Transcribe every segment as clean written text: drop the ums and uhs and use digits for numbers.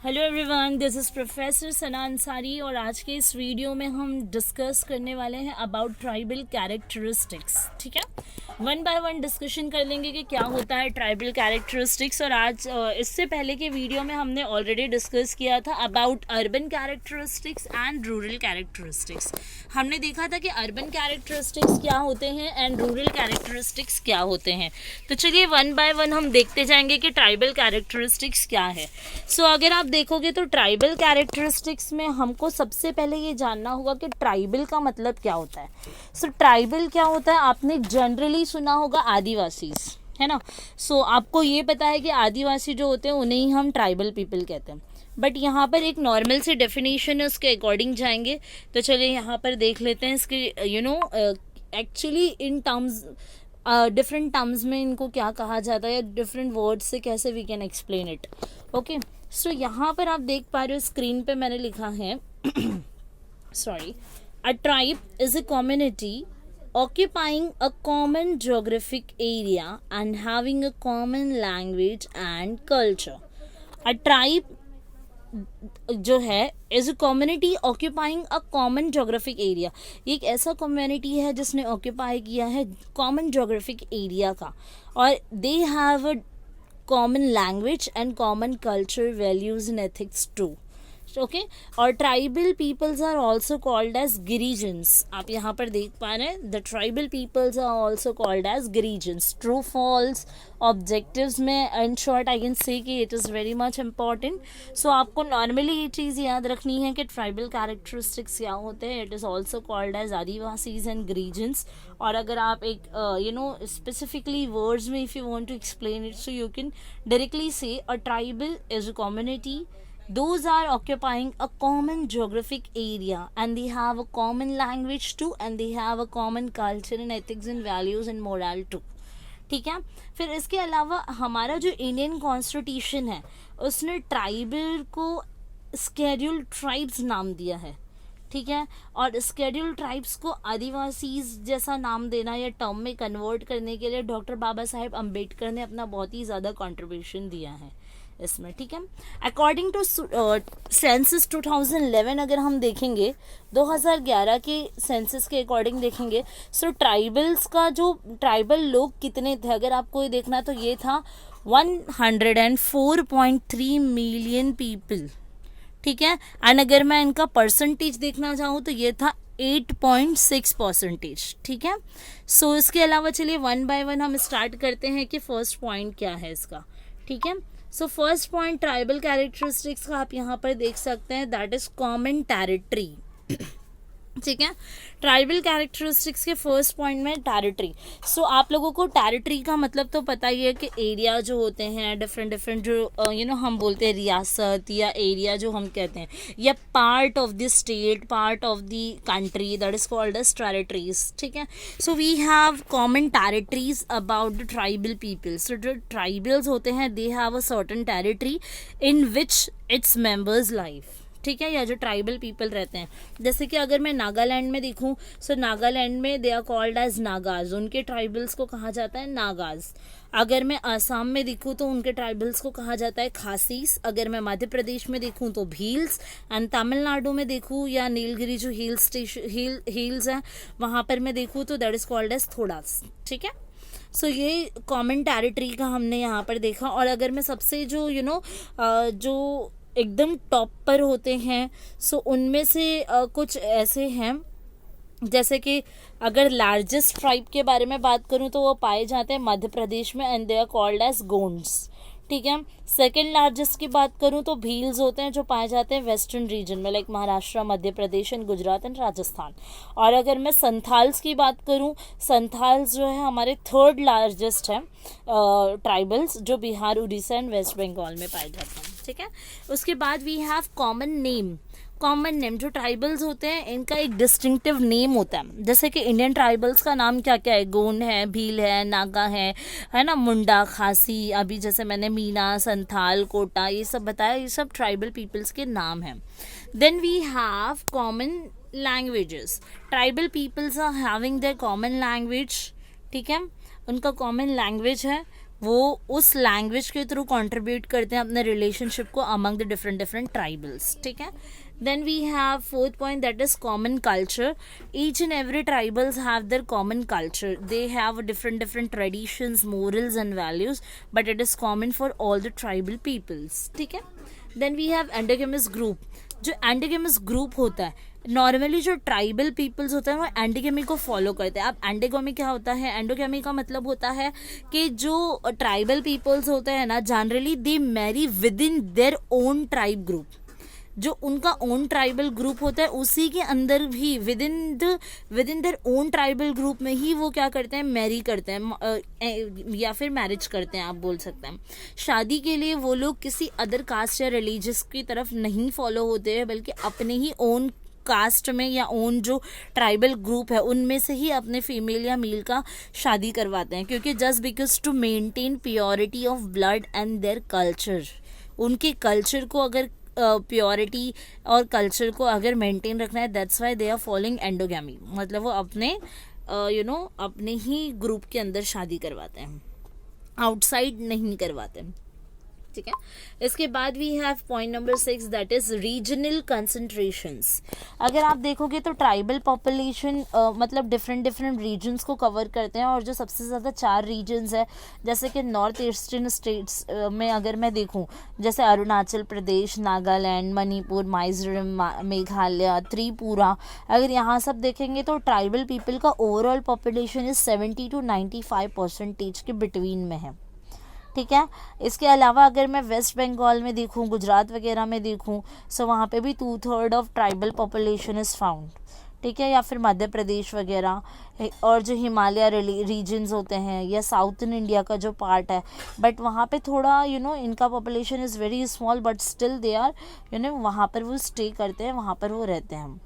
Hello everyone, this is professor Sana Ansari और आज के इस वीडियो में हम डिस्कस करने वाले हैं अबाउट ट्राइबल कैरेक्टरिस्टिक्स। ठीक है, वन बाय वन डिस्कशन कर लेंगे कि क्या होता है ट्राइबल कैरेक्टरिस्टिक्स। और आज इससे पहले के वीडियो में हमने ऑलरेडी डिस्कस किया था about urban characteristics and rural characteristics. हमने देखा था कि अर्बन कैरेक्टरिस्टिक्स क्या होते हैं एंड रूरल कैरेक्टरिस्टिक्स क्या होते हैं। तो चलिए वन बाय वन हम देखते जाएंगे कि ट्राइबल कैरेक्टरिस्टिक्स क्या है। सो अगर आप देखोगे तो ट्राइबल कैरेक्टरिस्टिक्स में हमको सबसे पहले ये जानना होगा कि ट्राइबल का मतलब क्या होता है। सो ट्राइबल क्या होता है, आपने जनरली सुना होगा आदिवासीज, है ना। सो आपको ये पता है कि आदिवासी जो होते हैं उन्हें ही हम ट्राइबल पीपल कहते हैं। बट यहाँ पर एक नॉर्मल सी डेफिनेशन है, उसके अकॉर्डिंग जाएंगे। तो चलिए यहाँ पर देख लेते हैं इसके actually in terms different terms में इनको क्या कहा जाता है, या डिफरेंट वर्ड्स से कैसे we can explain it. Okay, so यहाँ पर आप देख पा रहे हो स्क्रीन पे मैंने लिखा है sorry, a tribe is a community occupying a common geographic area and having a common language and culture. A tribe जो है is a community occupying a common geographic area. ये एक ऐसा कम्युनिटी है जिसने ऑक्यूपाई किया है कॉमन जोग्राफिक एरिया का, और they have a common language and common culture, values and ethics too. Okay, और tribal peoples are also called as Girijans. आप यहाँ पर देख पा रहे हैं, the tribal peoples are also called as Girijans. True false objectives में in short I can say कि it is very much important. So आपको नॉर्मली ये चीज़ याद रखनी है कि ट्राइबल कैरेक्टरिस्टिक्स क्या होते हैं। It is also called as Adivasis and Girijans. और अगर आप एक स्पेसिफिकली वर्ड्स में if you want to explain it, so you can directly say a tribal is a community. Those are occupying a common geographic area and they have a common language too and they have a common culture and ethics and values and moral too. ठीक है, फिर इसके अलावा हमारा जो Indian constitution है उसने tribal को स्केड्यूल्ड ट्राइब्स नाम दिया है। ठीक है, और स्केड्यूल्ड ट्राइब्स को आदिवासीज जैसा नाम देना या टर्म में कन्वर्ट करने के लिए डॉक्टर बाबा साहेब अम्बेडकर ने अपना बहुत ही ज़्यादा कंट्रीब्यूशन दिया है इसमें। ठीक है, अकॉर्डिंग टू सेंसस 2011 अगर हम देखेंगे, 2011 के सेंसस के अकॉर्डिंग देखेंगे, सो ट्राइबल्स का जो ट्राइबल लोग कितने थे अगर आपको ये देखना है तो ये था 104.3 मिलियन पीपल। ठीक है, एंड अगर मैं इनका परसेंटेज देखना चाहूँ तो ये था 8.6%। ठीक है, सो इसके अलावा चलिए वन बाय वन हम स्टार्ट करते हैं कि फर्स्ट पॉइंट क्या है इसका। ठीक है, so first point tribal characteristics का आप यहाँ पर देख सकते हैं, दैट इज कॉमन टेरिटरी। ठीक है, ट्राइबल कैरेक्टरिस्टिक्स के फर्स्ट पॉइंट में टेरिटरी। सो आप लोगों को टेरिटरी का मतलब तो पता ही है कि एरिया जो होते हैं डिफरेंट जो हम बोलते हैं रियासत या एरिया जो हम कहते हैं, या part of the state, part of the country, that is called as territories. ठीक है, so we have common territories about the tribal people. So जो ट्राइबल्स होते हैं they have a certain territory in which its members life. ठीक है, या जो tribal people रहते हैं, जैसे कि अगर मैं नागालैंड में देखूं, सो नागालैंड में they are called as Nagas, उनके ट्राइबल्स को कहा जाता है नागाज। अगर मैं आसाम में देखूं तो उनके ट्राइबल्स को कहा जाता है खासीस। अगर मैं मध्य प्रदेश में देखूं तो भील्स, एंड तमिलनाडु में देखूं या नीलगिरी जो हिल्स हैं वहाँ पर मैं देखूँ तो दैट इज कॉल्ड एज थोड़ास। ठीक है, सो ये कॉमन टेरिटरी का हमने यहाँ पर देखा। और अगर मैं सबसे जो जो एकदम टॉप पर होते हैं, सो उनमें से कुछ ऐसे हैं, जैसे कि अगर लार्जेस्ट ट्राइब के बारे में बात करूं तो वो पाए जाते हैं मध्य प्रदेश में and they are called as Gonds. ठीक है, सेकेंड लार्जेस्ट की बात करूं तो भील्स होते हैं जो पाए जाते हैं वेस्टर्न रीजन में, like Maharashtra, Madhya Pradesh and Gujarat and Rajasthan. और अगर मैं संथाल्स की बात करूं, संथाल्स जो है हमारे थर्ड लार्जेस्ट है ट्राइबल्स, जो बिहार, उड़ीसा एंड वेस्ट बंगाल में पाए जाते हैं। ठीक है, उसके बाद we have common name. Common name, जो ट्राइबल्स होते हैं इनका एक डिस्टिंक्टिव नेम होता है। जैसे कि इंडियन ट्राइबल्स का नाम क्या क्या है, गोंड है, भील है, नागा है ना, मुंडा, खासी, अभी जैसे मैंने मीना, संथाल, कोटा ये सब बताया, ये सब ट्राइबल पीपल्स के नाम हैं। Then we have common languages. Tribal peoples are having their common language. ठीक है, उनका कॉमन लैंग्वेज है वो उस लैंग्वेज के थ्रू कंट्रीब्यूट करते हैं अपने रिलेशनशिप को among the different different tribals, ठीक है. Then we have fourth point, that is common culture. Each and every tribals have their common culture. They have different traditions, morals and values, but it is common for all the tribal peoples, ठीक है. Then we have endogamous group. जो endogamous group होता है, normally जो tribal peoples होते हैं वो endogamy को फॉलो करते हैं. अब एंडोगेमी क्या होता है? एंडोगेमी का मतलब होता है कि जो ट्राइबल पीपल्स होते हैं ना, generally they marry with in their own tribe group. जो उनका ओन ट्राइबल ग्रुप होता है उसी के अंदर भी with in their own tribal group में ही वो क्या करते हैं? मैरी करते हैं या फिर मैरिज करते हैं, आप बोल सकते हैं. शादी के लिए वो लोग किसी अदर कास्ट या रिलीजियस की तरफ नहीं फॉलो होते हैं, बल्कि अपने ही ओन कास्ट में या ओन जो ट्राइबल ग्रुप है उनमें से ही अपने फीमेल या मेल का शादी करवाते हैं. क्योंकि just because to maintain purity of blood and their culture, उनके कल्चर को अगर प्योरिटी और कल्चर को अगर मेंटेन रखना है, that's why they are following endogamy. मतलब वो अपने अपने ही ग्रुप के अंदर शादी करवाते हैं, आउटसाइड नहीं करवाते हैं, ठीक है. इसके बाद we have point number 6, that is regional concentrations. अगर आप देखोगे तो ट्राइबल पॉपुलेशन मतलब डिफरेंट रीजन्स को कवर करते हैं, और जो सबसे ज़्यादा 4 रीजन्स है, जैसे कि नॉर्थ ईस्टर्न स्टेट्स में अगर मैं देखूं, जैसे अरुणाचल प्रदेश, नागालैंड, मणिपुर, मिजोरम, मेघालय, त्रिपुरा, अगर यहाँ सब देखेंगे तो ट्राइबल पीपल का ओवरऑल पॉपुलेशन इज 70 to 95% के बिटवीन में है, ठीक है. इसके अलावा अगर मैं वेस्ट बंगाल में देखूं, गुजरात वगैरह में देखूं, सो वहाँ पे भी 2/3 of tribal population is found, ठीक है. या फिर मध्य प्रदेश वगैरह, और जो हिमालय रीजन्स होते हैं या साउथर्न इंडिया का जो पार्ट है, बट वहाँ पे थोड़ा इनका population is very small, but still they are वहाँ पर वो स्टे करते हैं, वहाँ पर वो रहते हैं,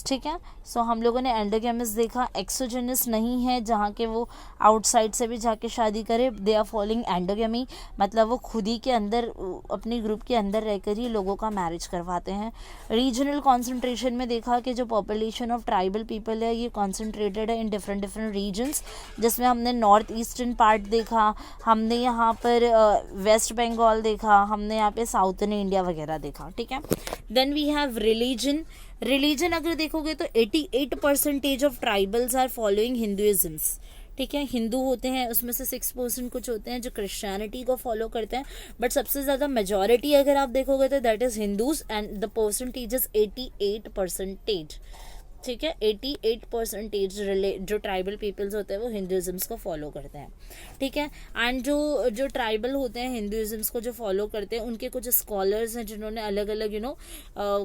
ठीक है. सो हम लोगों ने एंडोगेमस देखा. एक्सोजेनस नहीं है जहाँ के वो आउटसाइड से भी जाके शादी करे, दे आर फॉलोइंग एंडोगेमी, मतलब वो खुद ही के अंदर अपने ग्रुप के अंदर रहकर ही लोगों का मैरिज करवाते हैं. रीजनल कॉन्सेंट्रेशन में देखा कि जो पॉपुलेशन ऑफ ट्राइबल पीपल है ये कॉन्सेंट्रेटेड है इन डिफरेंट रीजन्स, जिसमें हमने नॉर्थ ईस्टर्न पार्ट देखा, हमने यहाँ पर वेस्ट बंगाल देखा, हमने यहाँ पे साउथर्न इंडिया वगैरह देखा, ठीक है. देन वी हैव रिलीजन अगर देखोगे तो 88% ऑफ ट्राइबल्स आर फॉलोइंग हिंदुइज्म्स, ठीक है. हिंदू होते हैं, उसमें से 6% कुछ होते हैं जो क्रिश्चियनिटी को फॉलो करते हैं, बट सबसे ज़्यादा मेजॉरिटी अगर आप देखोगे तो that is Hindus, and the percentage is 88%, ठीक है. 88% जो ट्राइबल पीपल्स होते हैं वो हिंदुइज्म्स को फॉलो करते हैं, ठीक है. एंड जो ट्राइबल होते हैं हिंदुइज्म्स को जो फॉलो करते हैं, उनके कुछ स्कॉलर्स हैं जिन्होंने अलग अलग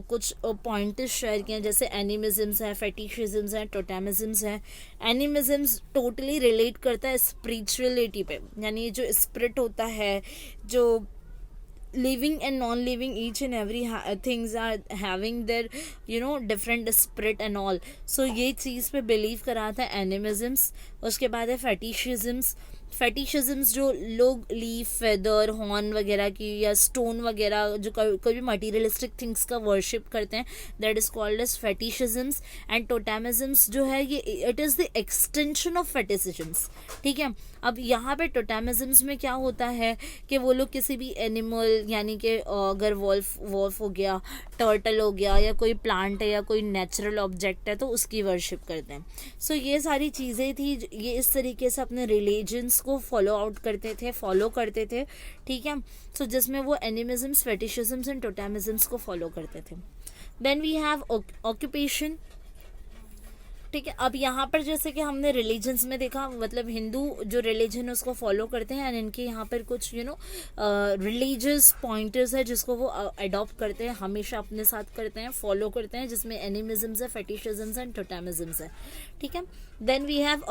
कुछ पॉइंट्स शेयर किए हैं, जैसे एनिमिज्म्स हैं, फेटिशिज्म्स हैं, टोटेमिज्म्स हैं. एनिमिज्म्स टोटली रिलेट करता है स्पिरिचुअलिटी पे, यानी जो स्पिरिट होता है, जो living and non-living, each and every things are having their different spirit and all. so ये चीज़ पे बिलीव कराता है एनिमिज्म्स. उसके बाद है फेटिशिज्म्स जो लोग लीफ, फेदर, हॉर्न वगैरह की या स्टोन वगैरह जो कोई भी मटीरियलिस्टिक थिंग्स का वर्शिप करते हैं, that is called as fetishisms. And totemisms जो है ये it is the extension of fetishisms, ठीक है. अब यहाँ पे टोटेमिज्म्स में क्या होता है कि वो लोग किसी भी एनिमल, यानी कि अगर वॉल्फ हो गया, टर्टल हो गया, या कोई प्लांट है या कोई नेचुरल ऑब्जेक्ट है तो उसकी वर्शिप करते हैं. सो ये सारी चीज़ें थी, ये इस तरीके से अपने रिलीजन्स को फॉलो करते थे, ठीक है. सो जिसमें वो एनिमिज्म्स, फेटिशिज्म्स एंड टोटेमिज्म्स को फॉलो करते थे. देन वी हैव ऑक्यूपेशन, ठीक है. अब यहाँ पर जैसे कि हमने रिलीजन्स में देखा, मतलब हिंदू जो रिलीजन है उसको फॉलो करते हैं, एंड इनके यहाँ पर कुछ रिलीजियस पॉइंटर्स है जिसको वो अडॉप्ट करते हैं, हमेशा अपने साथ करते हैं, फॉलो करते हैं, जिसमें एनिमिज्म्स है, फेटिशिज्म्स एंड टोटेमिज्म्स है, ठीक है. देन वी हैव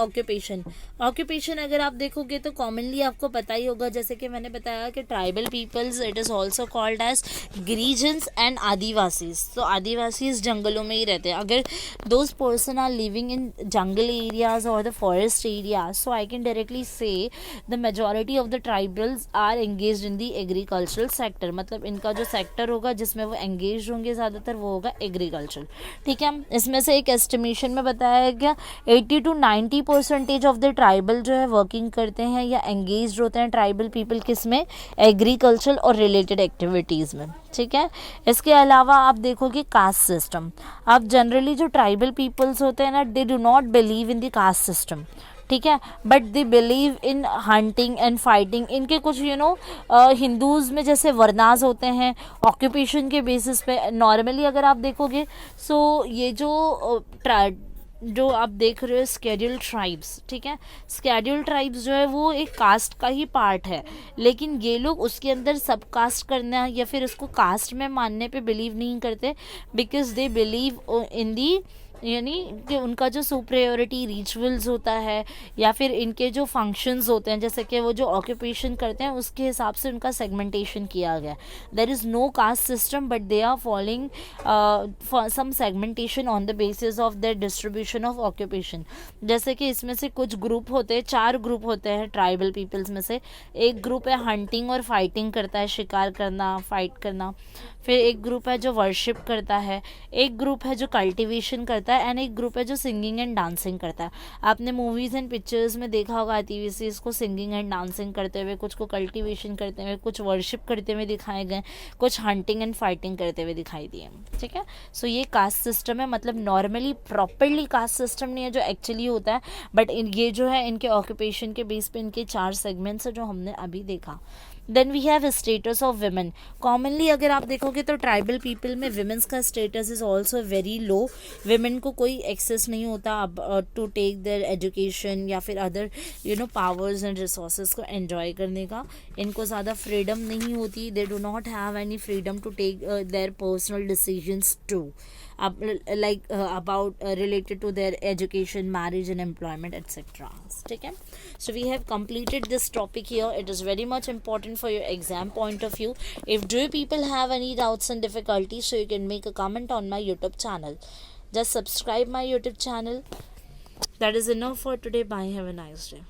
ऑक्यूपेशन अगर आप देखोगे तो कॉमनली आपको पता ही होगा, जैसे कि मैंने बताया कि tribal peoples it is also called as Girijans and Adivasis. तो आदिवासीज जंगलों में ही रहते हैं. अगर those person are living in jungle areas or the forest areas, so I can directly say the majority of the tribals are engaged in the agricultural sector. मतलब इनका जो सेक्टर होगा जिसमें वो एंगेज होंगे ज़्यादातर वो होगा एग्रीकल्चर. ठीक है, इसमें से एक एस्टिमेशन में बताया गया 80 to 90% ऑफ द ट्राइबल जो है वर्किंग करते हैं या एंगेज होते हैं ट्राइबल पीपल किस में, एग्रीकल्चर और रिलेटेड एक्टिविटीज़ में. ठीक है, इसके अलावा आप देखोगे कास्ट सिस्टम. अब जनरली जो ट्राइबल पीपल्स होते हैं ना, दे do not believe in the caste system. ठीक है, but they believe in hunting and fighting. इनके कुछ हिंदूज़ में जैसे वर्नाज होते हैं ऑक्यूपेशन के बेसिस पे. नॉर्मली अगर आप देखोगे सो ये जो आप देख रहे हो स्केड्यूल्ड ट्राइब्स. ठीक है, स्केड्यूल्ड ट्राइब्स जो है वो एक कास्ट का ही पार्ट है, लेकिन ये लोग उसके अंदर सब कास्ट करना या फिर उसको कास्ट में मानने पे बिलीव नहीं करते, बिकॉज दे बिलीव इन दी यानी कि उनका जो सुप्रियोरिटी रिचुअल्स होता है या फिर इनके जो फंक्शंस होते हैं जैसे कि वो जो ऑक्यूपेशन करते हैं उसके हिसाब से उनका सेगमेंटेशन किया गया. There is no caste system but they are following some segmentation on the basis of their distribution of occupation. जैसे कि इसमें से कुछ ग्रुप होते हैं, 4 ग्रुप होते हैं ट्राइबल पीपल्स में से. एक ग्रुप है हंटिंग और फाइटिंग करता है, शिकार करना, फाइट करना. फिर एक ग्रुप है जो वर्शिप करता है, एक ग्रुप है जो कल्टीवेशन करता है, एंड एक ग्रुप है जो सिंगिंग एंड डांसिंग करता है. आपने मूवीज़ एंड पिक्चर्स में देखा होगा एक्टिविटीज़ को सिंगिंग एंड डांसिंग करते हुए, कुछ को कल्टीवेशन करते हुए, कुछ वर्शिप करते हुए दिखाए गए, कुछ हंटिंग एंड फाइटिंग करते हुए दिखाई दिए. ठीक है, सो ये कास्ट सिस्टम है. मतलब नॉर्मली प्रॉपरली कास्ट सिस्टम नहीं है जो एक्चुअली होता है, बट ये जो है इनके ऑक्यूपेशन के बेस पे इनके 4 सेगमेंट्स है जो हमने अभी देखा. Then we have status of women. Commonly अगर आप देखोगे तो ट्राइबल पीपल में विमेंस का status is also very low. Women को कोई एक्सेस नहीं होता अब टू टेक देयर एजुकेशन या फिर अदर पावर्स एंड रिसोर्सेज को एंजॉय करने का. इनको ज़्यादा फ्रीडम नहीं होती. They do not have any freedom to take their personal decisions to about related to their education, marriage and employment, etc. ठीक है, so we have completed this topic here. It is very much important for your exam point of view. If do you people have any doubts and difficulties, so you can make a comment on my YouTube channel. Just subscribe my YouTube channel. That is enough for today. Bye, have a nice day.